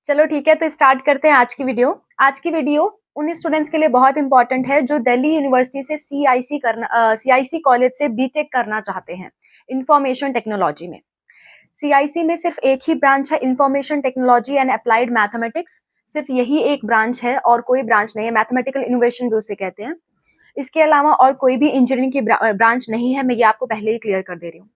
चलो ठीक है, तो स्टार्ट करते हैं आज की वीडियो। आज की वीडियो उन स्टूडेंट्स के लिए बहुत इंपॉर्टेंट है जो दिल्ली यूनिवर्सिटी से सीआईसी कॉलेज से बीटेक करना चाहते हैं इंफॉर्मेशन टेक्नोलॉजी में। सीआईसी में सिर्फ एक ही ब्रांच है, information technology and applied mathematics. सिर्फ यही एक ब्रांच है और कोई ब्रांच नहीं है। मैथमेटिकल इनोवेशन भी उसे कहते हैं। इसके अलावा और कोई भी इंजीनियरिंग की ब्रांच नहीं है। मैं ये आपको पहले ही क्लियर कर दे रही हूँ।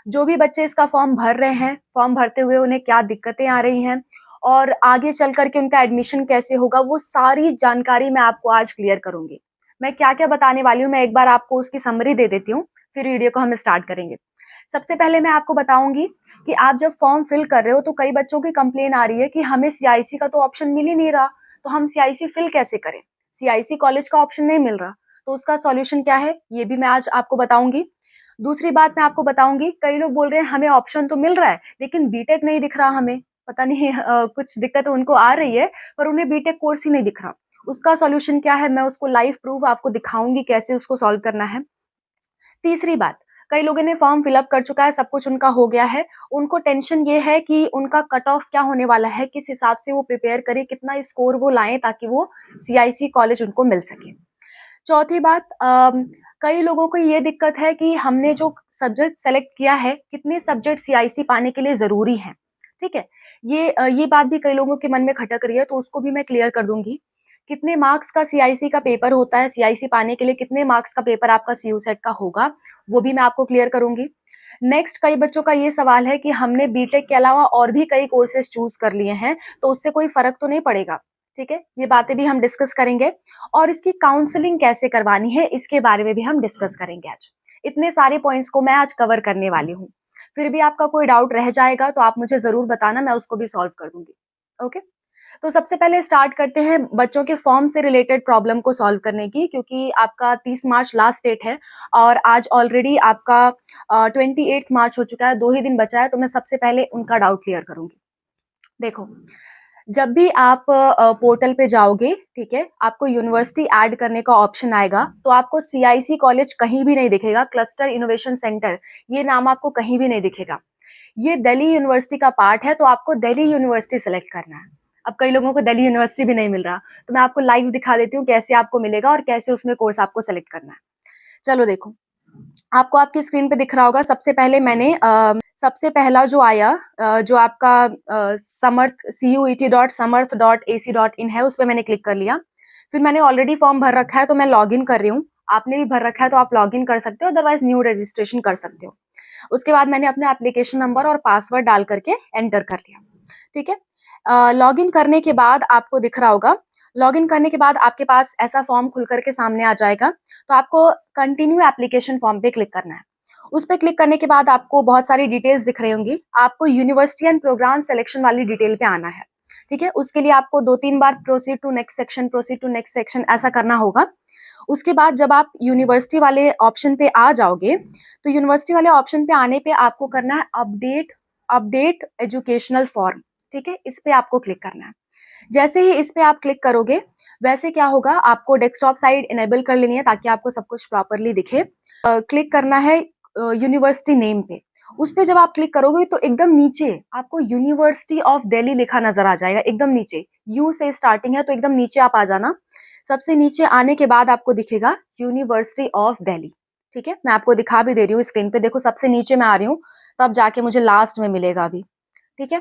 जो भी बच्चे इसका फॉर्म भर रहे हैं, फॉर्म भरते हुए उन्हें क्या दिक्कतें आ रही हैं और आगे चल करके उनका एडमिशन कैसे होगा, वो सारी जानकारी मैं आपको आज क्लियर करूंगी। मैं क्या क्या बताने वाली हूँ, मैं एक बार आपको उसकी समरी दे देती हूँ, फिर वीडियो को हम स्टार्ट करेंगे। सबसे पहले मैं आपको बताऊंगी कि आप जब फॉर्म फिल कर रहे हो तो कई बच्चों की कंप्लेन आ रही है कि हमें सीआईसी का तो ऑप्शन मिल ही नहीं रहा, तो हम सीआईसी फिल कैसे करें, सीआईसी कॉलेज का ऑप्शन नहीं मिल रहा। तो उसका सॉल्यूशन क्या है, ये भी मैं आज आपको बताऊंगी। दूसरी बात मैं आपको बताऊंगी, कई लोग बोल रहे हैं हमें ऑप्शन तो मिल रहा है लेकिन बीटेक नहीं दिख रहा, हमें पता नहीं कुछ दिक्कत उनको आ रही है पर उन्हें बीटेक कोर्स ही नहीं दिख रहा। उसका सॉल्यूशन क्या है, मैं उसको लाइव प्रूफ आपको दिखाऊंगी कैसे उसको सॉल्व करना है। तीसरी बात, कई लोगों ने फॉर्म फिलअप कर चुका है, सब कुछ उनका हो गया है, उनको टेंशन ये है कि उनका कट ऑफ क्या होने वाला है, किस हिसाब से वो प्रिपेयर करे, कितना स्कोर वो लाएं ताकि वो सीआईसी कॉलेज उनको मिल सके। चौथी बात, कई लोगों को ये दिक्कत है कि हमने जो सब्जेक्ट सेलेक्ट किया है, कितने सब्जेक्ट सीआईसी पाने के लिए जरूरी हैं। ठीक है, ये बात भी कई लोगों के मन में खटक रही है, तो उसको भी मैं क्लियर कर दूंगी। कितने मार्क्स का सीआईसी का पेपर होता है, सीआईसी पाने के लिए कितने मार्क्स का पेपर आपका सीयू सेट का होगा, वो भी मैं आपको क्लियर करूंगी। नेक्स्ट, कई बच्चों का ये सवाल है कि हमने बीटेक के अलावा और भी कई कोर्सेज चूज कर लिए हैं, तो उससे कोई फर्क तो नहीं पड़ेगा। ठीक है, ये बातें भी हम डिस्कस करेंगे और इसकी काउंसलिंग कैसे करवानी है इसके बारे में भी हम डिस्कस करेंगे आज। इतने सारे पॉइंट्स को मैं आज कवर करने वाली हूँ। फिर भी आपका कोई डाउट रह जाएगा तो आप मुझे जरूर बताना, मैं उसको भी सॉल्व कर दूंगी। ओके, तो सबसे पहले स्टार्ट करते हैं बच्चों के फॉर्म से रिलेटेड प्रॉब्लम को सॉल्व करने की, क्योंकि आपका 30 मार्च लास्ट डेट है और आज ऑलरेडी आपका 28 मार्च हो चुका है, 2 ही दिन बचा है, तो मैं सबसे पहले उनका डाउट क्लियर करूंगी। देखो, जब भी आप पोर्टल पे जाओगे, ठीक है, आपको यूनिवर्सिटी ऐड करने का ऑप्शन आएगा, तो आपको सीआईसी कॉलेज कहीं भी नहीं दिखेगा, क्लस्टर इनोवेशन सेंटर ये नाम आपको कहीं भी नहीं दिखेगा। ये दिल्ली यूनिवर्सिटी का पार्ट है, तो आपको दिल्ली यूनिवर्सिटी सेलेक्ट करना है। अब कई लोगों को दिल्ली यूनिवर्सिटी भी नहीं मिल रहा, तो मैं आपको लाइव दिखा देती हूँ कैसे आपको मिलेगा और कैसे उसमें कोर्स आपको सेलेक्ट करना है। चलो देखो, आपको आपकी स्क्रीन पे दिख रहा होगा। सबसे पहले मैंने सबसे पहला जो आया, जो आपका समर्थ CUET.samarth.ac.in है, उस पर मैंने क्लिक कर लिया। फिर मैंने ऑलरेडी फॉर्म भर रखा है तो मैं लॉग इन कर रही हूँ। आपने भी भर रखा है तो आप लॉग इन कर सकते हो, अदरवाइज न्यू रजिस्ट्रेशन कर सकते हो। उसके बाद मैंने अपने एप्लीकेशन नंबर और पासवर्ड डाल करके एंटर कर लिया। ठीक है, लॉग इन करने के बाद आपको दिख रहा होगा, लॉग इन करने के बाद आपके पास ऐसा फॉर्म खुल करके सामने आ जाएगा। तो आपको कंटिन्यू एप्लीकेशन फॉर्म पे क्लिक करना है। उस पे क्लिक करने के बाद आपको बहुत सारी डिटेल्स दिख रही होंगी। आपको यूनिवर्सिटी एंड प्रोग्राम सिलेक्शन वाली डिटेल पे आना है। ठीक है, उसके लिए आपको 2-3 बार proceed to next section, proceed to next section ऐसा करना होगा। उसके बाद जब आप यूनिवर्सिटी वाले ऑप्शन पे आ जाओगे, तो यूनिवर्सिटी वाले ऑप्शन पे आने पे आपको करना है अपडेट एजुकेशनल फॉर्म। ठीक है, इस पे आपको क्लिक करना है। जैसे ही इस पे आप क्लिक करोगे, वैसे क्या होगा, आपको डेस्कटॉप साइड इनेबल कर लेनी है ताकि आपको सब कुछ प्रॉपरली दिखे। क्लिक करना है यूनिवर्सिटी नेम पे। उस पे जब आप क्लिक करोगे तो एकदम नीचे आपको यूनिवर्सिटी ऑफ दिल्ली लिखा नजर आ जाएगा। एकदम नीचे यू से स्टार्टिंग है, तो एकदम नीचे आप आ जाना। सबसे नीचे आने के बाद आपको दिखेगा यूनिवर्सिटी ऑफ दिल्ली। ठीक है, मैं आपको दिखा भी दे रही हूँ स्क्रीन पे। देखो, सबसे नीचे मैं आ रही हूँ, तो अब जाके मुझे लास्ट में मिलेगा अभी। ठीक है,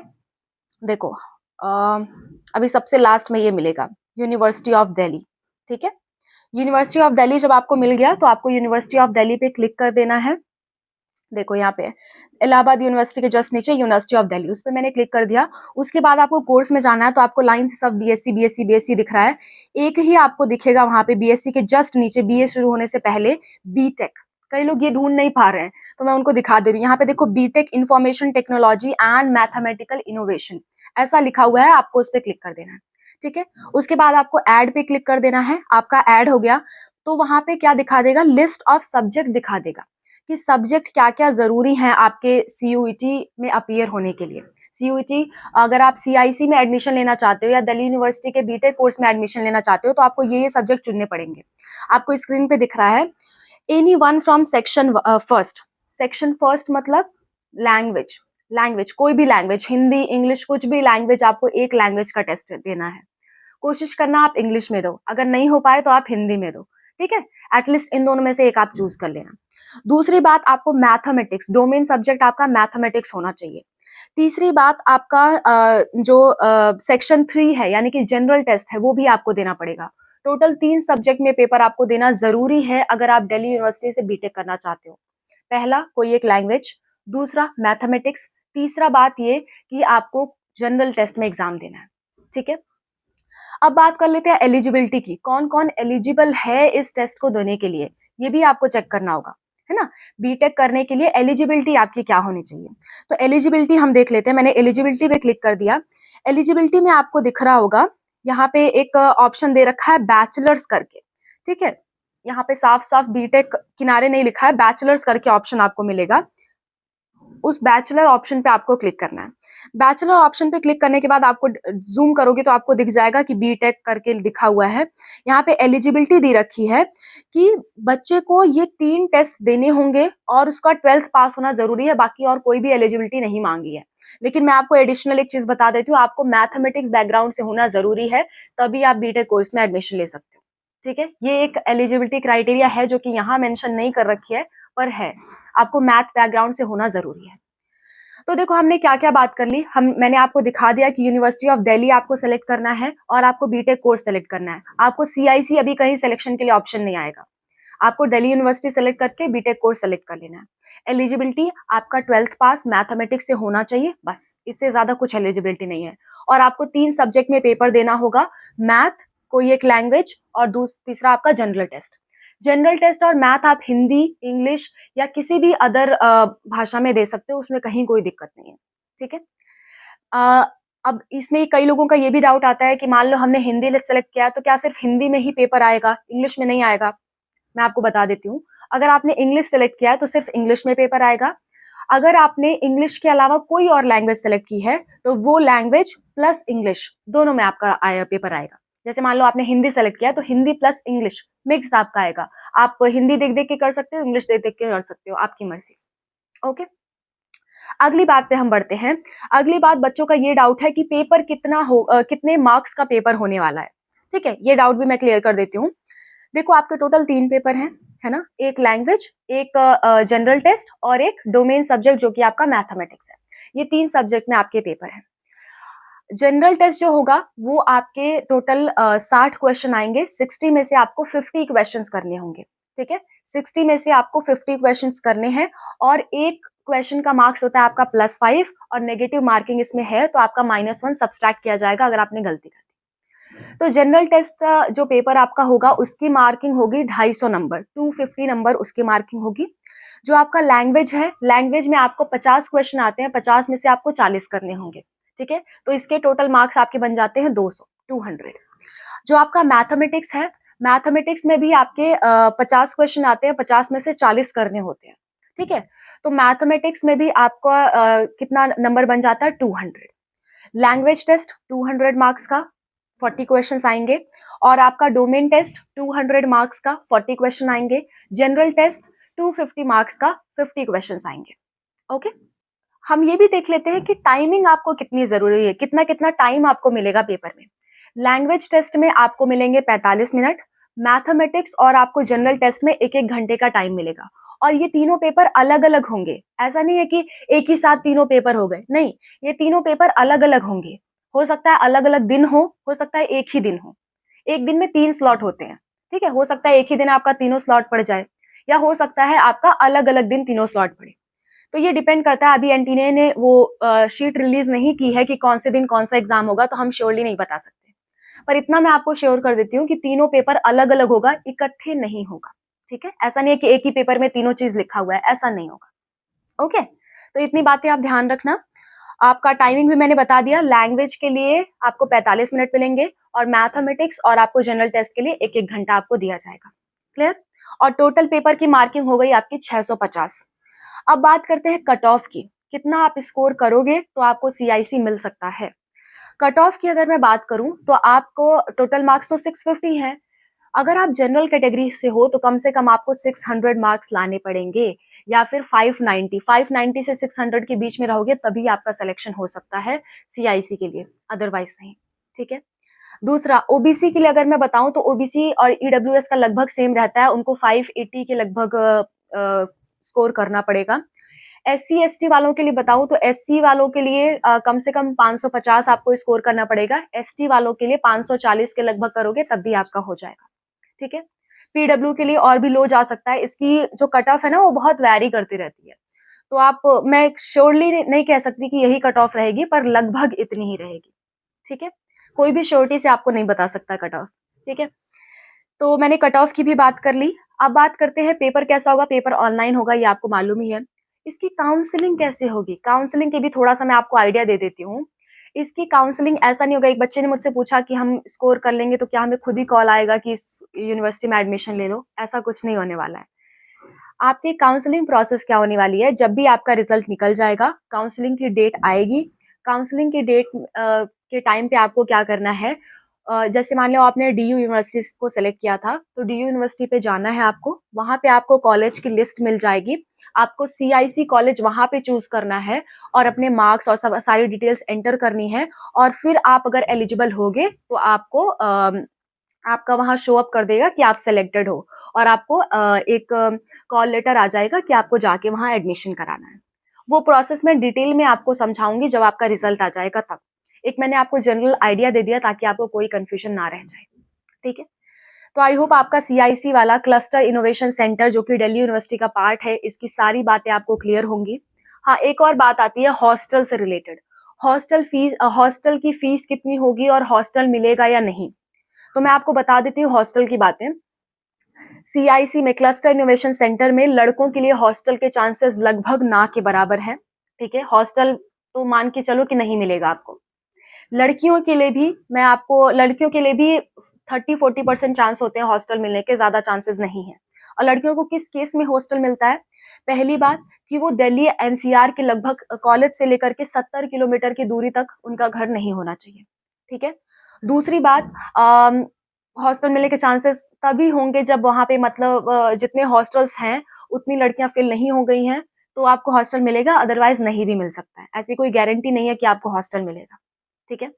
देखो, अभी सबसे लास्ट में ये मिलेगा, यूनिवर्सिटी ऑफ दिल्ली। ठीक है, यूनिवर्सिटी ऑफ दिल्ली जब आपको मिल गया तो आपको यूनिवर्सिटी ऑफ दिल्ली पे क्लिक कर देना है। देखो यहाँ पे इलाहाबाद यूनिवर्सिटी के जस्ट नीचे यूनिवर्सिटी ऑफ दिल्ली, उस पर मैंने क्लिक कर दिया। उसके बाद आपको कोर्स में जाना है, तो आपको लाइन से सब बीएससी दिख रहा है। एक ही आपको दिखेगा वहां पे बीएससी के जस्ट नीचे, बीए शुरू होने से पहले बीटेक। कई लोग ये ढूंढ नहीं पा रहे हैं, तो मैं उनको दिखा दे रही हूँ। यहाँ पे देखो, BTech information technology and mathematical innovation ऐसा लिखा हुआ है, आपको उस पर क्लिक कर देना है। ठीक है, उसके बाद आपको ऐड पे क्लिक कर देना है। आपका ऐड हो गया तो वहां पे क्या दिखा देगा, लिस्ट ऑफ सब्जेक्ट दिखा देगा कि सब्जेक्ट क्या क्या जरूरी हैं आपके सीयूईटी में अपीयर होने के लिए। सीयूईटी, अगर आप सीआईसी में एडमिशन लेना चाहते हो या दिल्ली यूनिवर्सिटी के बीटेक कोर्स में एडमिशन लेना चाहते हो, तो आपको ये सब्जेक्ट चुनने पड़ेंगे। आपको स्क्रीन पे दिख रहा है, any one from section first. Section first मतलब लैंग्वेज, लैंग्वेज, कोई भी लैंग्वेज, हिंदी, इंग्लिश, कुछ भी लैंग्वेज, आपको एक लैंग्वेज का टेस्ट देना है। कोशिश करना आप इंग्लिश में दो, अगर नहीं हो पाए तो आप हिंदी में दो, ठीक है। एटलीस्ट इन दोनों में से एक आप चूज कर लेना। दूसरी बात, आपको मैथमेटिक्स, डोमेन सब्जेक्ट आपका मैथमेटिक्स होना चाहिए। तीसरी बात, आपका जो सेक्शन 3 है यानी कि जनरल टेस्ट है, वो भी आपको देना पड़ेगा। टोटल 3 सब्जेक्ट में पेपर आपको देना जरूरी है अगर आप दिल्ली यूनिवर्सिटी से बीटेक करना चाहते हो। पहला कोई एक लैंग्वेज, दूसरा मैथमेटिक्स, तीसरा बात ये कि आपको जनरल टेस्ट में एग्जाम देना है, ठीक है। अब बात कर लेते हैं एलिजिबिलिटी की, कौन कौन एलिजिबल है इस टेस्ट को देने के लिए, ये भी आपको चेक करना होगा, है ना। बीटेक करने के लिए एलिजिबिलिटी आपकी क्या होनी चाहिए, तो एलिजिबिलिटी हम देख लेते हैं। मैंने एलिजिबिलिटी पे क्लिक कर दिया। एलिजिबिलिटी में आपको दिख रहा होगा, यहाँ पे एक ऑप्शन दे रखा है बैचलर्स करके, ठीक है। यहाँ पे साफ साफ बीटेक किनारे नहीं लिखा है, बैचलर्स करके ऑप्शन आपको मिलेगा। उस बैचलर ऑप्शन पे आपको क्लिक करना है। बैचलर ऑप्शन पे क्लिक करने के बाद आपको जूम करोगे तो आपको दिख जाएगा कि बीटेक करके लिखा हुआ है। यहाँ पे एलिजिबिलिटी दी रखी है कि बच्चे को ये 3 टेस्ट देने होंगे और उसका 12th पास होना जरूरी है, बाकी और कोई भी एलिजिबिलिटी नहीं मांगी है। लेकिन मैं आपको एडिशनल एक चीज बता देती हूँ, आपको मैथमेटिक्स बैकग्राउंड से होना जरूरी है, तभी आप बीटेक कोर्स में एडमिशन ले सकते हो, ठीक है। ये एक एलिजिबिलिटी क्राइटेरिया है जो कि यहाँ मेंशन नहीं कर रखी है, पर है, आपको मैथ बैकग्राउंड से होना जरूरी है। तो देखो हमने क्या क्या बात कर ली, मैंने आपको दिखा दिया कि यूनिवर्सिटी ऑफ दिल्ली आपको सेलेक्ट करना है और आपको बीटेक कोर्स सेलेक्ट करना है। आपको सीआईसी अभी कहीं सिलेक्शन के लिए ऑप्शन नहीं आएगा, आपको दिल्ली यूनिवर्सिटी सेलेक्ट करके बीटेक कोर्स सेलेक्ट कर लेना है। एलिजिबिलिटी आपका 12th पास मैथमेटिक्स से होना चाहिए, बस, इससे ज्यादा कुछ एलिजिबिलिटी नहीं है। और आपको 3 सब्जेक्ट में पेपर देना होगा, मैथ, कोई एक लैंग्वेज और तीसरा आपका जनरल टेस्ट। जनरल टेस्ट और मैथ आप हिंदी, इंग्लिश या किसी भी अदर भाषा में दे सकते हो, उसमें कहीं कोई दिक्कत नहीं है, ठीक है। अ, अब इसमें कई लोगों का ये भी डाउट आता है कि मान लो हमने हिंदी सेलेक्ट किया तो क्या सिर्फ हिंदी में ही पेपर आएगा, इंग्लिश में नहीं आएगा। मैं आपको बता देती हूँ, अगर आपने इंग्लिश सेलेक्ट किया है तो सिर्फ इंग्लिश में पेपर आएगा। अगर आपने इंग्लिश के अलावा कोई और लैंग्वेज सेलेक्ट की है तो वो लैंग्वेज प्लस इंग्लिश दोनों में आपका पेपर आएगा। जैसे मान लो आपने हिंदी सेलेक्ट किया तो हिंदी प्लस इंग्लिश मिक्स आपका आएगा। आप हिंदी देख देख के कर सकते हो, इंग्लिश देख देख के कर सकते हो, आपकी मर्जी। ओके, अगली बात पे हम बढ़ते हैं। अगली बात, बच्चों का ये डाउट है कि पेपर कितने मार्क्स का पेपर होने वाला है, ठीक है। ये डाउट भी मैं क्लियर कर देती हूँ। देखो आपके टोटल 3 पेपर हैं, है ना, एक लैंग्वेज, एक जनरल टेस्ट और एक डोमेन सब्जेक्ट जो कि आपका मैथमेटिक्स है। ये 3 सब्जेक्ट में आपके पेपर हैं। जनरल टेस्ट जो होगा वो आपके टोटल 60 क्वेश्चन आएंगे, 60 में से आपको 50 क्वेश्चंस करने होंगे, ठीक है। 60 में से आपको 50 क्वेश्चंस करने हैं और एक क्वेश्चन का मार्क्स होता है आपका +5 और नेगेटिव मार्किंग इसमें है तो आपका -1 सब्सट्रैक्ट किया जाएगा अगर आपने गलती कर दी। तो जनरल टेस्ट जो पेपर आपका होगा उसकी मार्किंग होगी 250 नंबर, 250 नंबर उसकी मार्किंग होगी। जो आपका लैंग्वेज है, लैंग्वेज में आपको 50 क्वेश्चन आते हैं, 50 में से आपको 40 करने होंगे, ठीक है। तो इसके टोटल मार्क्स आपके बन जाते हैं 200, 200। जो आपका मैथमेटिक्स है, मैथमेटिक्स में भी आपके 50 क्वेश्चन आते हैं, 50 में से 40 करने होते हैं, ठीक है। तो मैथमेटिक्स में भी आपका कितना नंबर बन जाता है, 200। लैंग्वेज टेस्ट 200 मार्क्स का 40 क्वेश्चंस आएंगे और आपका डोमेन टेस्ट 200 मार्क्स का 40 क्वेश्चन आएंगे। जनरल टेस्ट 250 मार्क्स का 50 क्वेश्चंस आएंगे। ओके, हम ये भी देख लेते हैं कि टाइमिंग आपको कितनी जरूरी है, कितना कितना टाइम आपको मिलेगा पेपर में। लैंग्वेज टेस्ट में आपको मिलेंगे 45 मिनट, मैथमेटिक्स और आपको जनरल टेस्ट में 1-1 घंटे का टाइम मिलेगा। और ये तीनों पेपर अलग अलग होंगे, ऐसा नहीं है कि एक ही साथ तीनों पेपर हो गए, नहीं, ये तीनों पेपर अलग अलग होंगे। हो सकता है अलग अलग दिन हो सकता है एक ही दिन हो। एक दिन में 3 स्लॉट होते हैं, ठीक है। हो सकता है एक ही दिन आपका तीनों स्लॉट पड़ जाए या हो सकता है आपका अलग अलग दिन तीनों स्लॉट पड़े। तो ये डिपेंड करता है, अभी एनटीए ने वो शीट रिलीज नहीं की है कि कौन से दिन कौन सा एग्जाम होगा, तो हम श्योरली नहीं बता सकते। पर इतना मैं आपको श्योर कर देती हूँ कि तीनों पेपर अलग अलग होगा, इकट्ठे नहीं होगा, ठीक है। ऐसा नहीं है कि एक ही पेपर में तीनों चीज लिखा हुआ है, ऐसा नहीं होगा। ओके, तो इतनी बातें आप ध्यान रखना। आपका टाइमिंग भी मैंने बता दिया, लैंग्वेज के लिए आपको 45 मिनट मिलेंगे और मैथमेटिक्स और आपको जनरल टेस्ट के लिए 1-1 घंटा आपको दिया जाएगा। क्लियर? और टोटल पेपर की मार्किंग हो गई आपकी 650। अब बात करते हैं कट ऑफ की, कितना आप स्कोर करोगे तो आपको सीआईसी मिल सकता है। कट ऑफ की अगर मैं बात करूं तो आपको टोटल मार्क्स तो 650 है, अगर आप जनरल कैटेगरी से हो तो कम से कम आपको 600 मार्क्स लाने पड़ेंगे या फिर 590 से 600 के बीच में रहोगे तभी आपका सिलेक्शन हो सकता है सीआईसी के लिए, अदरवाइज नहीं। ठीक है। दूसरा, ओबीसी के लिए अगर मैं बताऊं तो ओबीसी और ईडब्ल्यूएस का लगभग सेम रहता है, उनको 580 के लगभग स्कोर करना पड़ेगा। एससी एसटी वालों के लिए बताऊं तो एससी वालों के लिए कम से कम 550 आपको स्कोर करना पड़ेगा, एसटी वालों के लिए 540 के लगभग करोगे तब भी आपका हो जाएगा। ठीक है। पीडब्ल्यू के लिए और भी लो जा सकता है, इसकी जो कट ऑफ है ना वो बहुत वैरी करती रहती है, तो आप, मैं श्योरली नहीं कह सकती कि यही कट ऑफ रहेगी, पर लगभग इतनी ही रहेगी। ठीक है। कोई भी श्योरिटी से आपको नहीं बता सकता कट ऑफ। ठीक है। तो मैंने कट ऑफ की भी बात कर ली। अब बात करते हैं पेपर कैसा होगा। पेपर ऑनलाइन होगा, ये आपको मालूम ही है। इसकी काउंसलिंग कैसे होगी, काउंसलिंग के भी थोड़ा सा मैं आपको आइडिया दे देती हूँ। इसकी काउंसलिंग ऐसा नहीं होगा, एक बच्चे ने मुझसे पूछा कि हम स्कोर कर लेंगे तो क्या हमें खुद ही कॉल आएगा कि इस यूनिवर्सिटी में एडमिशन ले लो, ऐसा कुछ नहीं होने वाला है। आपकी काउंसलिंग प्रोसेस क्या होने वाली है, जब भी आपका रिजल्ट निकल जाएगा, काउंसलिंग की डेट आएगी। काउंसलिंग की डेट के टाइम पे आपको क्या करना है, जैसे मान लो आपने डीयू यूनिवर्सिटी को सेलेक्ट किया था, तो डीयू यूनिवर्सिटी पे जाना है आपको, वहां पे आपको कॉलेज की लिस्ट मिल जाएगी, आपको सीआईसी कॉलेज वहां पे चूज करना है और अपने मार्क्स और सब सारी डिटेल्स एंटर करनी है, और फिर आप अगर एलिजिबल होगे तो आपको आपका वहां शो अप कर देगा कि आप सिलेक्टेड हो, और आपको एक कॉल लेटर आ जाएगा कि आपको जाके वहां एडमिशन कराना है। वो प्रोसेस में डिटेल में आपको समझाऊंगी जब आपका रिजल्ट आ जाएगा तब। एक मैंने आपको जनरल आइडिया दे दिया ताकि आपको कोई कंफ्यूजन ना रह जाए। ठीक है। तो आई होप आपका सीआईसी वाला क्लस्टर इनोवेशन सेंटर जो कि दिल्ली यूनिवर्सिटी का पार्ट है, इसकी सारी बातें आपको क्लियर होंगी। हाँ, एक और बात आती है हॉस्टल से रिलेटेड। हॉस्टल की फीस कितनी होगी और हॉस्टल मिलेगा या नहीं, तो मैं आपको बता देती हूँ हॉस्टल की बातें। सीआईसी में, क्लस्टर इनोवेशन सेंटर में, लड़कों के लिए हॉस्टल के चांसेस लगभग ना के बराबर हैं। ठीक है। हॉस्टल तो मान के चलो कि नहीं मिलेगा आपको। लड़कियों के लिए भी, मैं आपको, लड़कियों के लिए भी 30-40% चांस होते हैं हॉस्टल मिलने के, ज्यादा चांसेस नहीं है। और लड़कियों को किस केस में हॉस्टल मिलता है, पहली बात कि वो दिल्ली एनसीआर के लगभग कॉलेज से लेकर के 70 किलोमीटर की दूरी तक उनका घर नहीं होना चाहिए। ठीक है। दूसरी बात, हॉस्टल मिलने के चांसेस तभी होंगे जब वहां पे मतलब जितने हॉस्टल्स हैं उतनी लड़कियां फिल नहीं हो गई हैं, तो आपको हॉस्टल मिलेगा, अदरवाइज नहीं भी मिल सकता है। ऐसी कोई गारंटी नहीं है कि आपको हॉस्टल मिलेगा। ठीक है।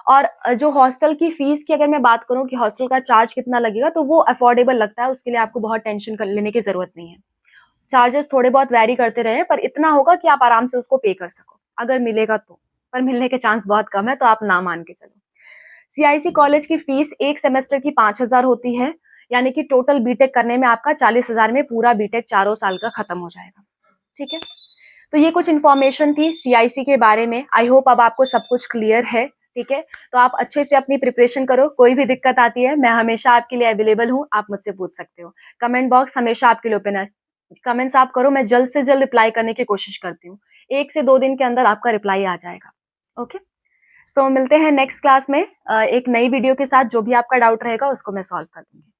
और जो हॉस्टल की फीस की अगर मैं बात करूं कि हॉस्टल का चार्ज कितना लगेगा, तो वो अफोर्डेबल लगता है, उसके लिए आपको बहुत टेंशन कर लेने की जरूरत नहीं है। चार्जेस थोड़े बहुत वैरी करते रहे, पर इतना होगा कि आप आराम से उसको पे कर सको, अगर मिलेगा तो। पर मिलने के चांस बहुत कम है, तो आप ना मान के चलो। सीआईसी कॉलेज की फीस एक सेमेस्टर की 5,000 होती है, यानी कि टोटल बीटेक करने में आपका 40,000 में पूरा बीटेक 4 साल का खत्म हो जाएगा। ठीक है। तो ये कुछ इन्फॉर्मेशन थी सीआईसी के बारे में। आई होप अब आपको सब कुछ क्लियर है। ठीक है। तो आप अच्छे से अपनी प्रिपरेशन करो, कोई भी दिक्कत आती है मैं हमेशा आपके लिए अवेलेबल हूँ, आप मुझसे पूछ सकते हो। कमेंट बॉक्स हमेशा आपके लिए ओपन है, कमेंट्स आप करो, मैं जल्द से जल्द रिप्लाई करने की कोशिश करती हूँ। 1 से 2 दिन के अंदर आपका रिप्लाई आ जाएगा। ओके। सो मिलते हैं नेक्स्ट क्लास में एक नई वीडियो के साथ। जो भी आपका डाउट रहेगा उसको मैं सॉल्व कर दूंगी।